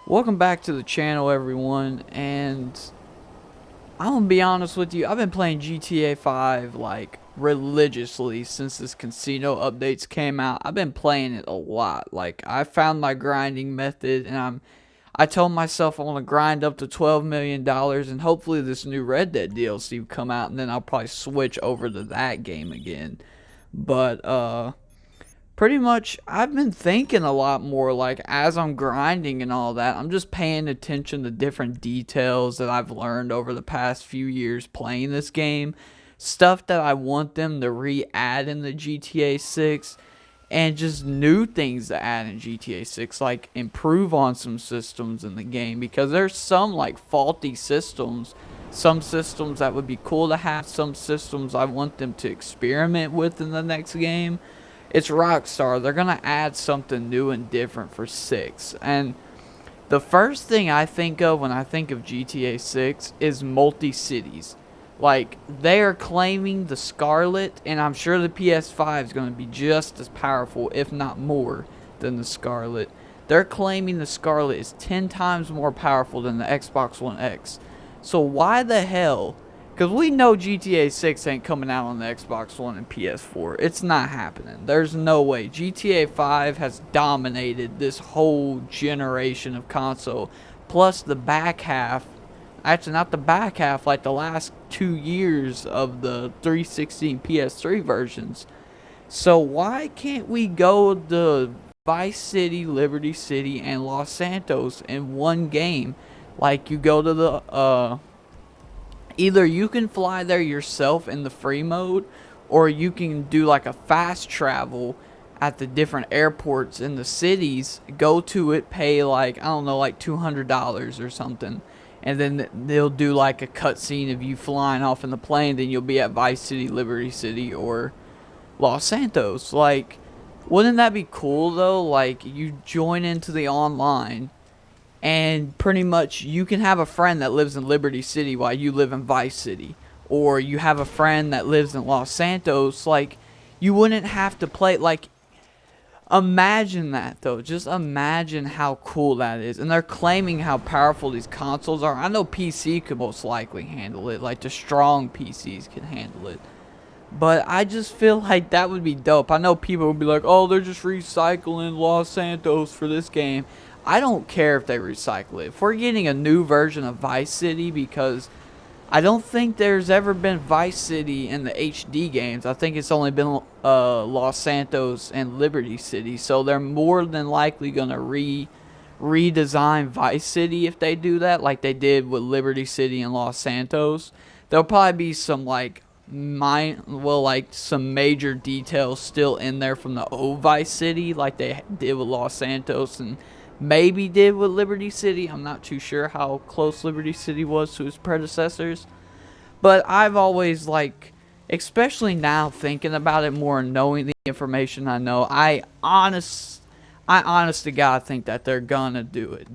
Welcome back to the channel, everyone, and I'm gonna be honest with you, I've been playing GTA 5 like religiously since this casino updates came out. I've been playing it a lot. Like, I found my grinding method, and I told myself I want to grind up to $12 million, and hopefully this new Red Dead DLC will come out, and then I'll probably switch over to that game again. But pretty much I've been thinking a lot more, like, as I'm grinding and all that. I'm just paying attention to different details that I've learned over the past few years playing this game, stuff that I want them to re-add in the GTA 6, and just new things to add in GTA 6, like improve on some systems in the game, because there's some like faulty systems, some systems that would be cool to have, some systems I want them to experiment with in the next game. It's Rockstar. They're going to add something new and different for 6. And the first thing I think of when I think of GTA 6 is multi-cities. Like, they are claiming the Scarlet, and I'm sure the PS5 is going to be just as powerful, if not more, than the Scarlet. They're claiming the Scarlet is 10 times more powerful than the Xbox One X. So why the hell? Because we know GTA 6 ain't coming out on the Xbox One and PS4. It's not happening. There's no way. GTA 5 has dominated this whole generation of console. Plus the back half. Actually, not the back half, like the last 2 years of the 360 and PS3 versions. So why can't we go to Vice City, Liberty City, and Los Santos in one game? Like, you go to the either you can fly there yourself in the free mode, or you can do like a fast travel at the different airports in the cities, go to it, pay like, I don't know, like $200 or something, and then they'll do like a cutscene of you flying off in the plane. Then you'll be at Vice City, Liberty City, or Los Santos. Like, wouldn't that be cool though? Like, you join into the online, and pretty much you can have a friend that lives in Liberty City while you live in Vice City, or you have a friend that lives in Los Santos. Like, you wouldn't have to play. Like, imagine that though. Just imagine how cool that is. And they're claiming how powerful these consoles are. I know PC could most likely handle it, like the strong PCs can handle it, but I just feel like that would be dope. I know people would be like, oh, they're just recycling Los Santos for this game. I don't care if they recycle it. If we're getting a new version of Vice City, because I don't think there's ever been Vice City in the HD games. I think it's only been Los Santos and Liberty City. So they're more than likely going to redesign Vice City if they do that, like they did with Liberty City and Los Santos. There'll probably be some like some major details still in there from the old Vice City, like they did with Los Santos and maybe did with Liberty City. I'm not too sure how close Liberty City was to its predecessors. But I've always, like, especially now thinking about it more and knowing the information I know, I honest to God think that they're gonna do it.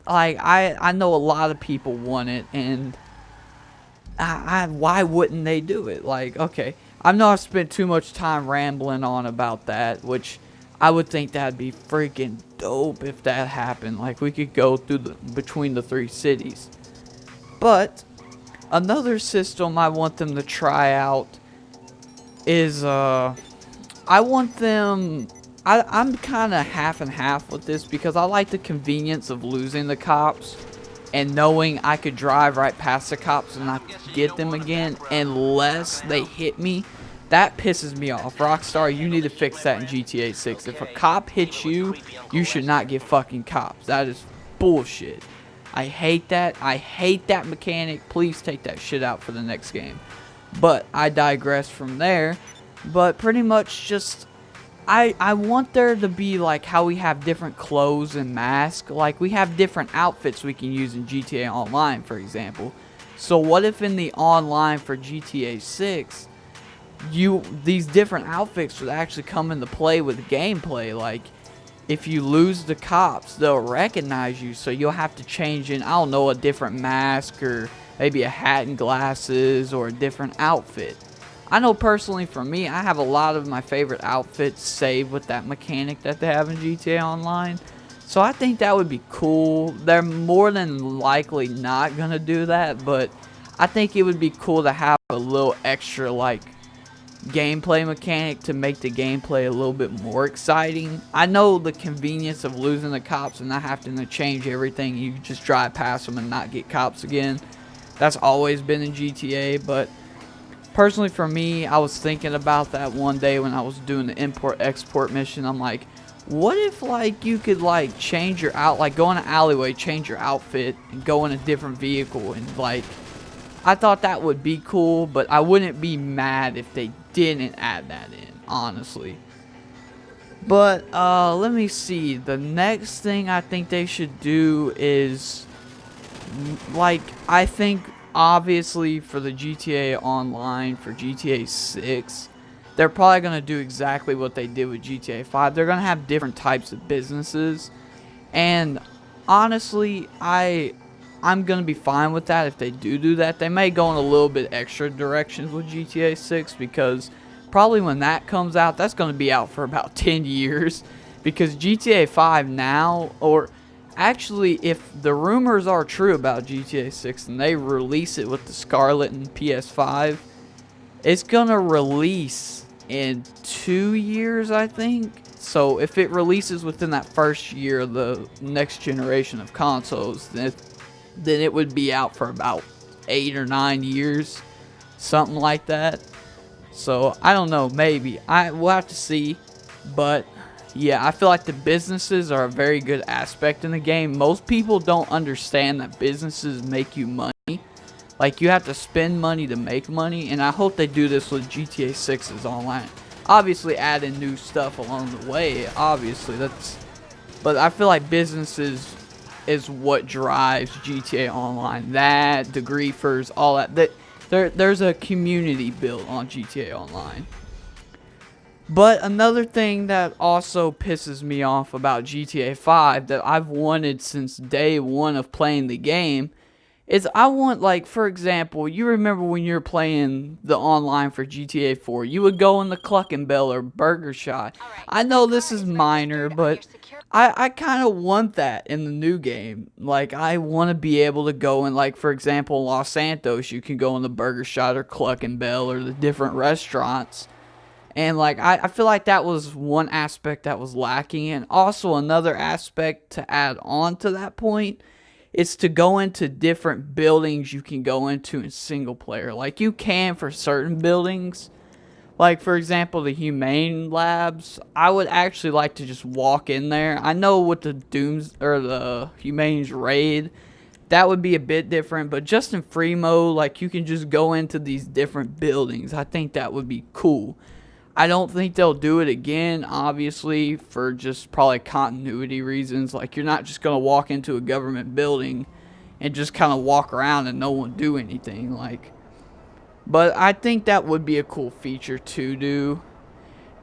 I know a lot of people want it, and why wouldn't they do it? Like, okay, I know I've spent too much time rambling on about that, which I would think that'd be freaking dope if that happened. Like, we could go through between the 3 cities. But another system I want them to try out is I'm kind of half and half with this, because I like the convenience of losing the cops and knowing I could drive right past the cops and not get them again unless they hit me. That pisses me off. Rockstar, you need to fix that in GTA 6. If a cop hits you, you should not get fucking cops. That is bullshit. I hate that. I hate that mechanic. Please take that shit out for the next game. But I digress from there. But pretty much just, I want there to be like how we have different clothes and masks. Like, we have different outfits we can use in GTA Online, for example. So what if in the online for GTA 6, these different outfits would actually come into play with gameplay? Like, if you lose the cops, they'll recognize you, so you'll have to change in, I don't know, a different mask, or maybe a hat and glasses, or a different outfit. I know personally for me, I have a lot of my favorite outfits saved with that mechanic that they have in GTA Online. So I think that would be cool. They're more than likely not gonna do that, but I think it would be cool to have a little extra like gameplay mechanic to make the gameplay a little bit more exciting. I know the convenience of losing the cops and not having to change everything. You just drive past them and not get cops again. That's always been in GTA, but personally for me, I was thinking about that one day when I was doing the import-export mission. I'm like, what if like you could like change your like go in an alleyway, change your outfit, and go in a different vehicle, and like I thought that would be cool, but I wouldn't be mad if they didn't add that in, honestly. But let me see. The next thing I think they should do is like I think obviously for the GTA Online for GTA 6, they're probably going to do exactly what they did with GTA 5. They're going to have different types of businesses. And honestly, I'm going to be fine with that if they do that. They may go in a little bit extra directions with GTA 6 because probably when that comes out, that's going to be out for about 10 years. Because GTA 5 now, or actually if the rumors are true about GTA 6 and they release it with the Scarlet and PS5, it's going to release in 2 years, I think. So if it releases within that first year of the next generation of consoles, then it would be out for about 8 or 9 years, something like that. So I don't know, maybe we'll have to see. But yeah, I feel like the businesses are a very good aspect in the game. Most people don't understand that businesses make you money. Like, you have to spend money to make money, and I hope they do this with GTA 6's online. Obviously, add in new stuff along the way, obviously, but I feel like businesses is what drives GTA Online. That, the griefers, all that. There's a community built on GTA Online. But another thing that also pisses me off about GTA 5 that I've wanted since day one of playing the game is I want, like, for example, you remember when you were playing the online for GTA 4, you would go in the Cluck and Bell or Burger Shot. I know this is minor, but I kind of want that in the new game. Like, I want to be able to go in, like, for example, in Los Santos, you can go in the Burger Shot or Cluck and Bell or the different restaurants. And, like, I feel like that was one aspect that was lacking. And also another aspect to add on to that point, it's to go into different buildings you can go into in single player. Like, you can for certain buildings. Like, for example, the Humane Labs. I would actually like to just walk in there. I know with the the Humane's Raid, that would be a bit different. But just in free mode, like, you can just go into these different buildings. I think that would be cool. I don't think they'll do it again, obviously, for just probably continuity reasons. Like, you're not just going to walk into a government building and just kind of walk around and no one do anything. Like, but I think that would be a cool feature to do.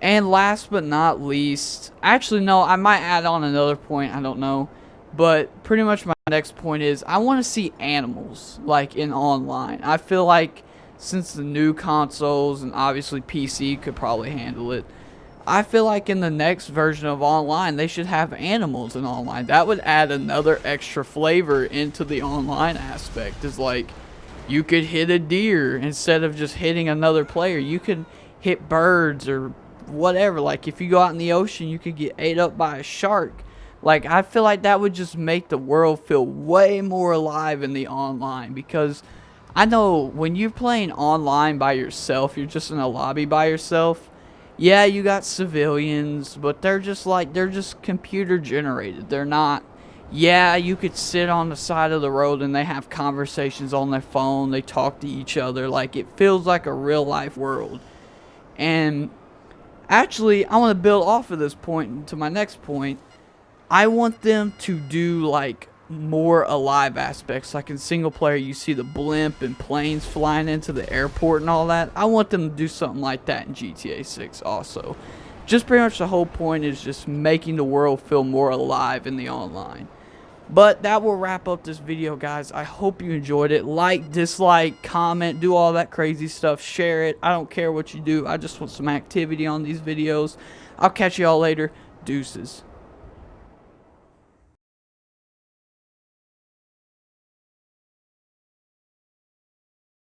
And last but not least, actually, no, I might add on another point, I don't know. But pretty much my next point is I want to see animals, like, in online. I feel like since the new consoles and obviously PC could probably handle it, I feel like in the next version of online, they should have animals in online. That would add another extra flavor into the online aspect. It's like, you could hit a deer instead of just hitting another player. You could hit birds or whatever. Like, if you go out in the ocean, you could get ate up by a shark. Like, I feel like that would just make the world feel way more alive in the online, because I know when you're playing online by yourself, you're just in a lobby by yourself. Yeah, you got civilians, but they're just computer generated. They're not. Yeah, you could sit on the side of the road and they have conversations on their phone. They talk to each other. Like, it feels like a real life world. And actually, I want to build off of this point to my next point. I want them to do, like, more alive aspects. Like in single player, you see the blimp and planes flying into the airport and all that. I want them to do something like that in GTA 6 also. Just pretty much the whole point is just making the world feel more alive in the online. But that will wrap up this video, guys. I hope you enjoyed it. Like, dislike, comment, do all that crazy stuff. Share it. I don't care what you do. I just want some activity on these videos. I'll catch you all later. Deuces.